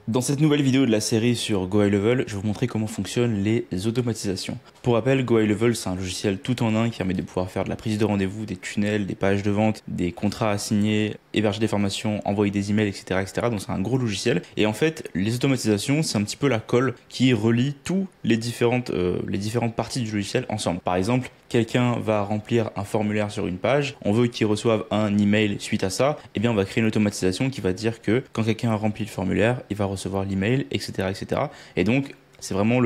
Dans cette nouvelle vidéo de la série sur GoHighLevel, je vais vous montrer comment fonctionnent les automatisations. Pour rappel, GoHighLevel, c'est un logiciel tout en un qui permet de pouvoir faire de la prise de rendez-vous, des tunnels, des pages de vente, des contrats à signer, héberger des formations, envoyer des emails, etc., etc. Donc c'est un gros logiciel. Et en fait, les automatisations, c'est un petit peu la colle qui relie tous les différentes parties du logiciel ensemble. Par exemple, quelqu'un va remplir un formulaire sur une page, on veut qu'il reçoive un email suite à ça, et bien on va créer une automatisation qui va dire que quand quelqu'un a rempli le formulaire, il va recevoir l'email, etc., etc. Et donc, c'est vraiment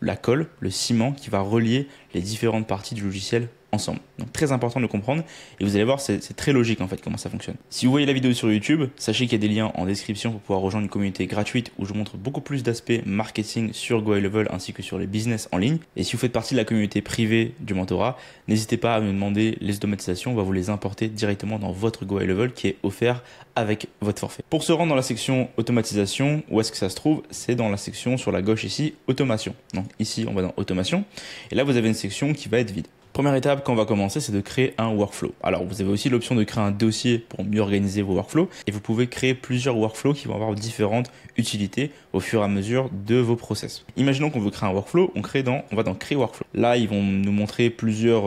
la colle, le ciment qui va relier les différentes parties du logiciel ensemble. Donc très important de le comprendre et vous allez voir c'est très logique en fait comment ça fonctionne. Si vous voyez la vidéo sur YouTube, sachez qu'il y a des liens en description pour pouvoir rejoindre une communauté gratuite où je vous montre beaucoup plus d'aspects marketing sur GoHighLevel ainsi que sur les business en ligne. Et si vous faites partie de la communauté privée du mentorat, n'hésitez pas à me demander les automatisations, on va vous les importer directement dans votre GoHighLevel qui est offert avec votre forfait. Pour se rendre dans la section automatisation, où est-ce que ça se trouve? C'est dans la section sur la gauche ici, automation. Donc ici on va dans automation et là vous avez une section qui va être vide. Première étape quand on va commencer, c'est de créer un workflow. Alors vous avez aussi l'option de créer un dossier pour mieux organiser vos workflows et vous pouvez créer plusieurs workflows qui vont avoir différentes utilités au fur et à mesure de vos process. Imaginons qu'on veut créer un workflow, on va dans créer workflow. Là, ils vont nous montrer plusieurs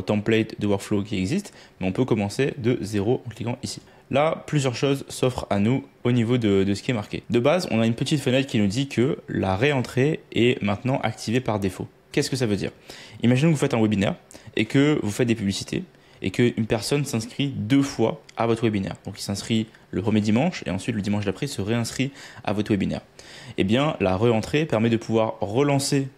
templates de workflow qui existent, mais on peut commencer de zéro en cliquant ici. Là, plusieurs choses s'offrent à nous au niveau de ce qui est marqué. De base, on a une petite fenêtre qui nous dit que la réentrée est maintenant activée par défaut. Qu'est-ce que ça veut dire? Imaginons que vous faites un webinaire et que vous faites des publicités et qu'une personne s'inscrit 2 fois à votre webinaire. Donc il s'inscrit le premier dimanche et ensuite le dimanche d'après il se réinscrit à votre webinaire. Eh bien la réentrée permet de pouvoir relancer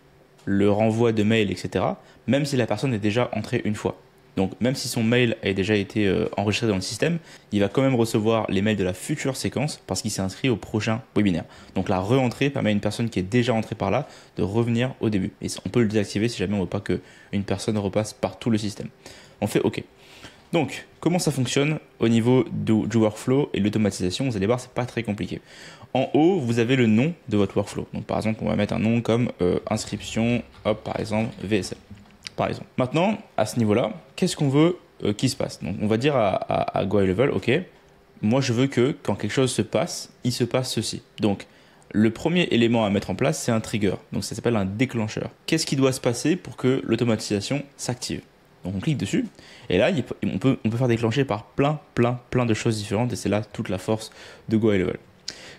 le renvoi de mail, etc. même si la personne est déjà entrée une fois. Donc même si son mail a déjà été enregistré dans le système, il va quand même recevoir les mails de la future séquence parce qu'il s'est inscrit au prochain webinaire. Donc la re-entrée permet à une personne qui est déjà entrée par là de revenir au début. Et on peut le désactiver si jamais on ne veut pas qu'une personne repasse par tout le système. On fait OK. Donc comment ça fonctionne au niveau du workflow et l'automatisation? Vous allez voir, c'est pas très compliqué. En haut, vous avez le nom de votre workflow. Donc par exemple, on va mettre un nom comme inscription, hop, par exemple, VSL. Par exemple. Maintenant, à ce niveau-là, qu'est-ce qu'on veut qu'il se passe? Donc, on va dire à GoHighLevel, OK, moi je veux que quand quelque chose se passe, il se passe ceci. Donc, le premier élément à mettre en place, c'est un trigger. Donc, ça s'appelle un déclencheur. Qu'est-ce qui doit se passer pour que l'automatisation s'active? Donc, on clique dessus et là, on peut faire déclencher par plein de choses différentes et c'est là toute la force de GoHighLevel.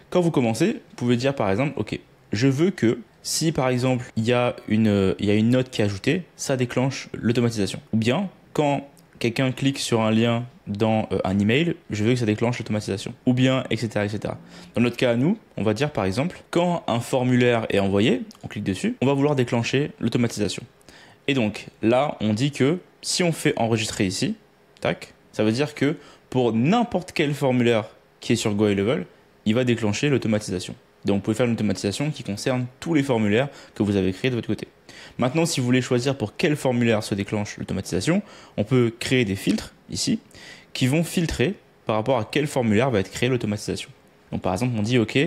Quand vous commencez, vous pouvez dire par exemple, OK, je veux que si par exemple il y a une note qui est ajoutée, ça déclenche l'automatisation. Ou bien quand quelqu'un clique sur un lien dans un email, je veux que ça déclenche l'automatisation. Ou bien etc., etc. Dans notre cas à nous, on va dire par exemple quand un formulaire est envoyé, on clique dessus, on va vouloir déclencher l'automatisation. Et donc là on dit que si on fait enregistrer ici, tac, ça veut dire que pour n'importe quel formulaire qui est sur GoHighLevel, il va déclencher l'automatisation. Donc vous pouvez faire une automatisation qui concerne tous les formulaires que vous avez créés de votre côté. Maintenant, si vous voulez choisir pour quel formulaire se déclenche l'automatisation, on peut créer des filtres ici qui vont filtrer par rapport à quel formulaire va être créé l'automatisation. Donc par exemple, on dit OK,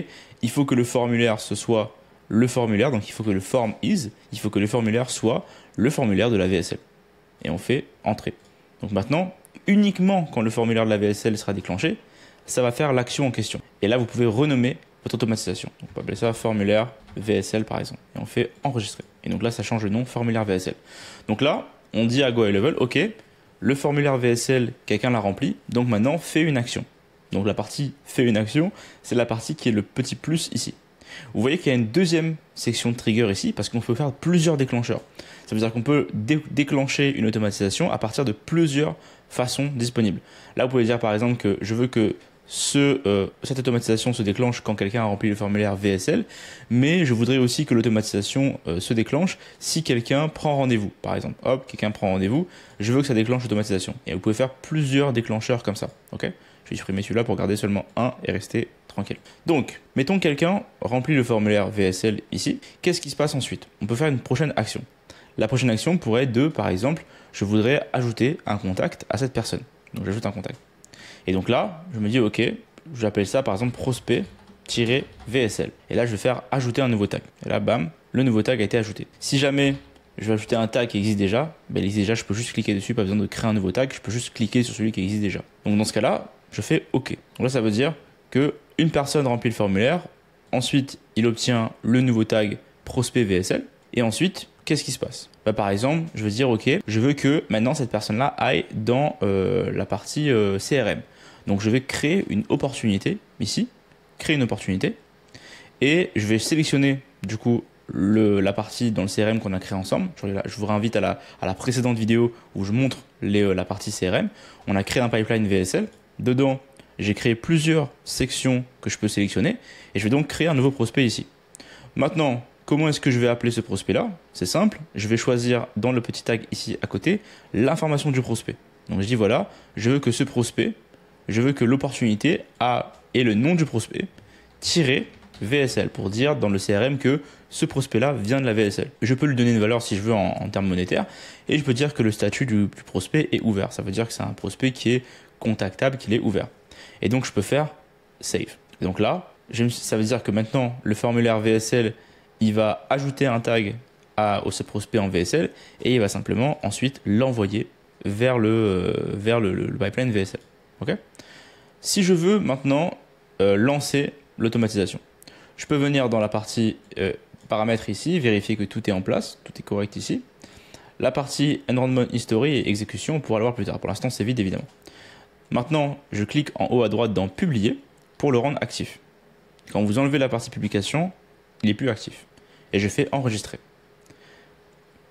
il faut que le formulaire ce soit le formulaire, donc il faut que le form is, il faut que le formulaire soit le formulaire de la VSL. Et on fait entrer. Donc maintenant, uniquement quand le formulaire de la VSL sera déclenché, ça va faire l'action en question. Et là, vous pouvez renommer votre automatisation. Donc, on peut appeler ça formulaire VSL par exemple. Et on fait enregistrer. Et donc là, ça change le nom formulaire VSL. Donc là, on dit à GoHighLevel, OK, le formulaire VSL, quelqu'un l'a rempli. Donc maintenant, fais une action. Donc la partie fait une action, c'est la partie qui est le petit plus ici. Vous voyez qu'il y a une deuxième section de trigger ici parce qu'on peut faire plusieurs déclencheurs. Ça veut dire qu'on peut déclencher une automatisation à partir de plusieurs façons disponibles. Là, vous pouvez dire par exemple que je veux que cette automatisation se déclenche quand quelqu'un a rempli le formulaire VSL, mais je voudrais aussi que l'automatisation se déclenche si quelqu'un prend rendez-vous. Par exemple, hop, quelqu'un prend rendez-vous, je veux que ça déclenche l'automatisation. Et vous pouvez faire plusieurs déclencheurs comme ça. Ok, je vais supprimer celui-là pour garder seulement un et rester tranquille. Donc, mettons que quelqu'un remplit le formulaire VSL ici. Qu'est-ce qui se passe ensuite? On peut faire une prochaine action. La prochaine action pourrait être de, par exemple, je voudrais ajouter un contact à cette personne. Donc, j'ajoute un contact. Et donc là, je me dis, OK, j'appelle ça par exemple prospect-VSL. Et là, je vais faire ajouter un nouveau tag. Et là, bam, le nouveau tag a été ajouté. Si jamais je vais ajouter un tag qui existe déjà, ben, il existe déjà, je peux juste cliquer dessus, pas besoin de créer un nouveau tag, je peux juste cliquer sur celui qui existe déjà. Donc dans ce cas-là, je fais OK. Donc là, ça veut dire que une personne remplit le formulaire, ensuite il obtient le nouveau tag prospect VSL, et ensuite, qu'est-ce qui se passe? Par exemple, je veux dire, ok, je veux que maintenant cette personne-là aille dans la partie CRM. Donc je vais créer une opportunité ici, créer une opportunité, et je vais sélectionner du coup la partie dans le CRM qu'on a créé ensemble. Je vous réinvite à la précédente vidéo où je montre la partie CRM. On a créé un pipeline VSL. Dedans, j'ai créé plusieurs sections que je peux sélectionner et je vais donc créer un nouveau prospect ici. Maintenant, comment est-ce que je vais appeler ce prospect-là? C'est simple, je vais choisir dans le petit tag ici à côté l'information du prospect. Donc je dis voilà, je veux que ce prospect, je veux que l'opportunité ait le nom du prospect tiré VSL pour dire dans le CRM que ce prospect-là vient de la VSL. Je peux lui donner une valeur si je veux en termes monétaires et je peux dire que le statut du prospect est ouvert. Ça veut dire que c'est un prospect qui est contactable, qu'il est ouvert. Et donc je peux faire save. Et donc là, ça veut dire que maintenant le formulaire VSL, il va ajouter un tag à ce prospect en VSL et il va simplement ensuite l'envoyer vers le pipeline VSL. Okay. Si je veux maintenant lancer l'automatisation, je peux venir dans la partie paramètres ici, vérifier que tout est en place, tout est correct ici. La partie enrollment history et exécution, on pourra le voir plus tard. Pour l'instant, c'est vide évidemment. Maintenant, je clique en haut à droite dans publier pour le rendre actif. Quand vous enlevez la partie publication, il n'est plus actif. Et je fais enregistrer.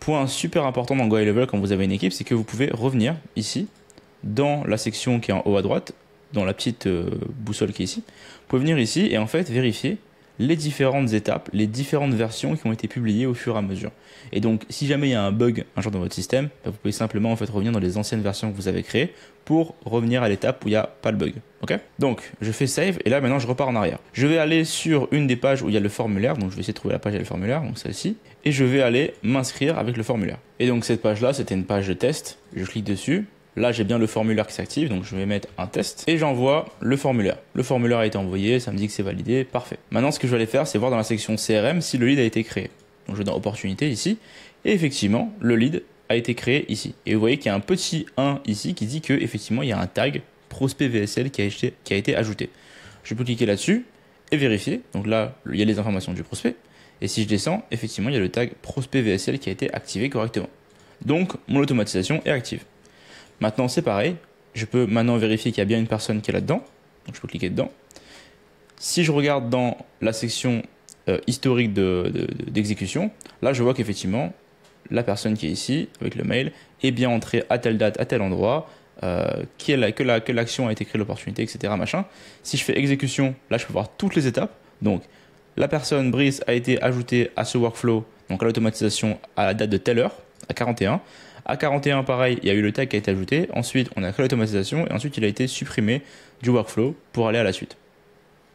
Point super important dans GoHighLevel quand vous avez une équipe, c'est que vous pouvez revenir ici, dans la section qui est en haut à droite, dans la petite boussole qui est ici. Vous pouvez venir ici et en fait vérifier les différentes étapes, les différentes versions qui ont été publiées au fur et à mesure. Et donc, si jamais il y a un bug un jour dans votre système, vous pouvez simplement en fait revenir dans les anciennes versions que vous avez créées pour revenir à l'étape où il n'y a pas le bug. Okay. Donc, je fais save et là maintenant je repars en arrière. Je vais aller sur une des pages où il y a le formulaire, donc je vais essayer de trouver la page où il y a le formulaire, donc celle-ci, et je vais aller m'inscrire avec le formulaire. Et donc cette page-là, c'était une page de test. Je clique dessus. Là, j'ai bien le formulaire qui s'active, donc je vais mettre un test et j'envoie le formulaire. Le formulaire a été envoyé, ça me dit que c'est validé, parfait. Maintenant, ce que je vais aller faire, c'est voir dans la section CRM si le lead a été créé. Donc je vais dans opportunité ici, et effectivement, le lead a été créé ici. Et vous voyez qu'il y a un petit 1 ici qui dit que effectivement, il y a un tag prospect VSL qui a été ajouté. Je peux cliquer là-dessus et vérifier. Donc là, il y a les informations du prospect. Et si je descends, effectivement, il y a le tag prospect VSL qui a été activé correctement. Donc, mon automatisation est active. Maintenant, c'est pareil. Je peux maintenant vérifier qu'il y a bien une personne qui est là-dedans. Donc, je peux cliquer dedans. Si je regarde dans la section historique d'exécution, là, je vois qu'effectivement, la personne qui est ici, avec le mail, est bien entrée à telle date, à tel endroit, que l'action a été créée, l'opportunité, etc. Machin. Si je fais exécution, là, je peux voir toutes les étapes. Donc, la personne, Brice, a été ajoutée à ce workflow, donc à l'automatisation, à la date de telle heure, à 41. À 41, pareil, il y a eu le tag qui a été ajouté. Ensuite, on a créé l'automatisation et ensuite, il a été supprimé du workflow pour aller à la suite.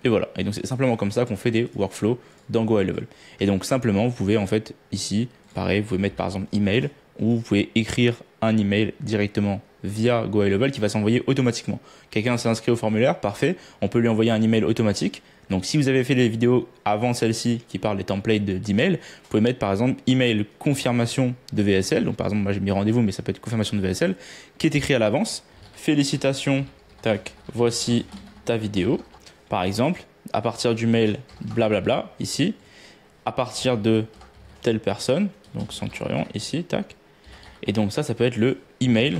Et voilà. Et donc, c'est simplement comme ça qu'on fait des workflows dans GoHighLevel. Et donc, simplement, vous pouvez en fait ici, pareil, vous pouvez mettre par exemple email ou vous pouvez écrire un email directement via GoHighLevel qui va s'envoyer automatiquement. Quelqu'un s'est inscrit au formulaire, parfait. On peut lui envoyer un email automatique. Donc, si vous avez fait les vidéos avant celle-ci qui parlent des templates d'email, vous pouvez mettre par exemple email confirmation de VSL. Donc, par exemple, moi j'ai mis rendez-vous, mais ça peut être confirmation de VSL qui est écrit à l'avance. Félicitations, tac, voici ta vidéo. Par exemple, à partir du mail blablabla, ici, à partir de telle personne, donc Centurion, ici, tac. Et donc, ça peut être le email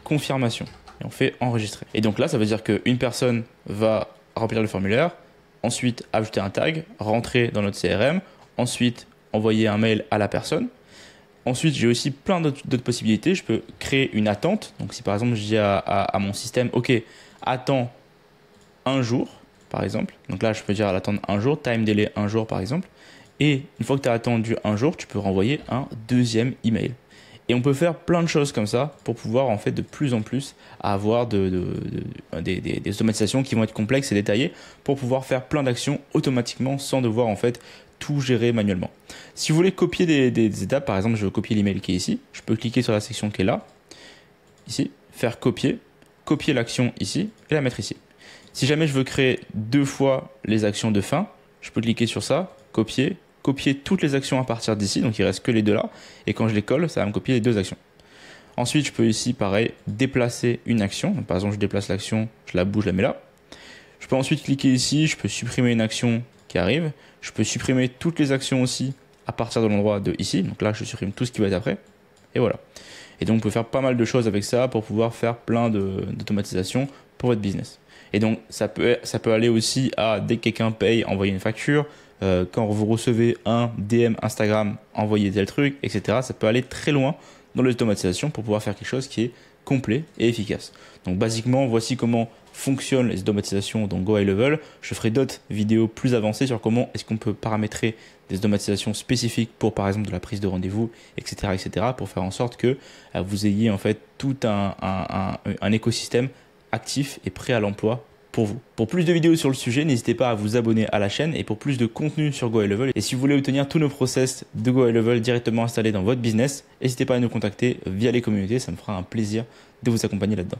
confirmation. Et on fait enregistrer. Et donc là, ça veut dire qu'une personne va remplir le formulaire. Ensuite, ajouter un tag, rentrer dans notre CRM, ensuite envoyer un mail à la personne. Ensuite, j'ai aussi plein d'autres possibilités. Je peux créer une attente. Donc, si par exemple, je dis à mon système, OK, attends un jour, par exemple. Donc là, je peux dire attendre un jour, time delay un jour, par exemple. Et une fois que tu as attendu un jour, tu peux renvoyer un deuxième email. Et on peut faire plein de choses comme ça pour pouvoir en fait de plus en plus avoir des automatisations qui vont être complexes et détaillées pour pouvoir faire plein d'actions automatiquement sans devoir en fait tout gérer manuellement. Si vous voulez copier des étapes, par exemple je veux copier l'email qui est ici, je peux cliquer sur la section qui est là, ici, faire copier l'action ici et la mettre ici. Si jamais je veux créer deux fois les actions de fin, je peux cliquer sur ça, copier toutes les actions à partir d'ici, donc il reste que les deux là, et quand je les colle, ça va me copier les deux actions. Ensuite, je peux ici, pareil, déplacer une action. Donc, par exemple, je déplace l'action, je la bouge, je la mets là. Je peux ensuite cliquer ici, je peux supprimer une action qui arrive. Je peux supprimer toutes les actions aussi à partir de l'endroit de ici. Donc là, je supprime tout ce qui va être après. Et voilà. Et donc, on peut faire pas mal de choses avec ça pour pouvoir faire plein d'automatisation pour votre business. Et donc, ça peut aller aussi à, dès que quelqu'un paye, envoyer une facture. Quand vous recevez un DM Instagram, envoyer tel truc, etc. Ça peut aller très loin dans l'automatisation pour pouvoir faire quelque chose qui est complet et efficace. Donc, basiquement, voici comment fonctionnent les automatisations dans Go High Level. Je ferai d'autres vidéos plus avancées sur comment est-ce qu'on peut paramétrer des automatisations spécifiques pour, par exemple, de la prise de rendez-vous, etc., etc., pour faire en sorte que vous ayez en fait tout un écosystème actif et prêt à l'emploi pour vous. Pour plus de vidéos sur le sujet, n'hésitez pas à vous abonner à la chaîne et pour plus de contenu sur Go High Level. Et si vous voulez obtenir tous nos process de Go High Level directement installés dans votre business, n'hésitez pas à nous contacter via les communautés, ça me fera un plaisir de vous accompagner là-dedans.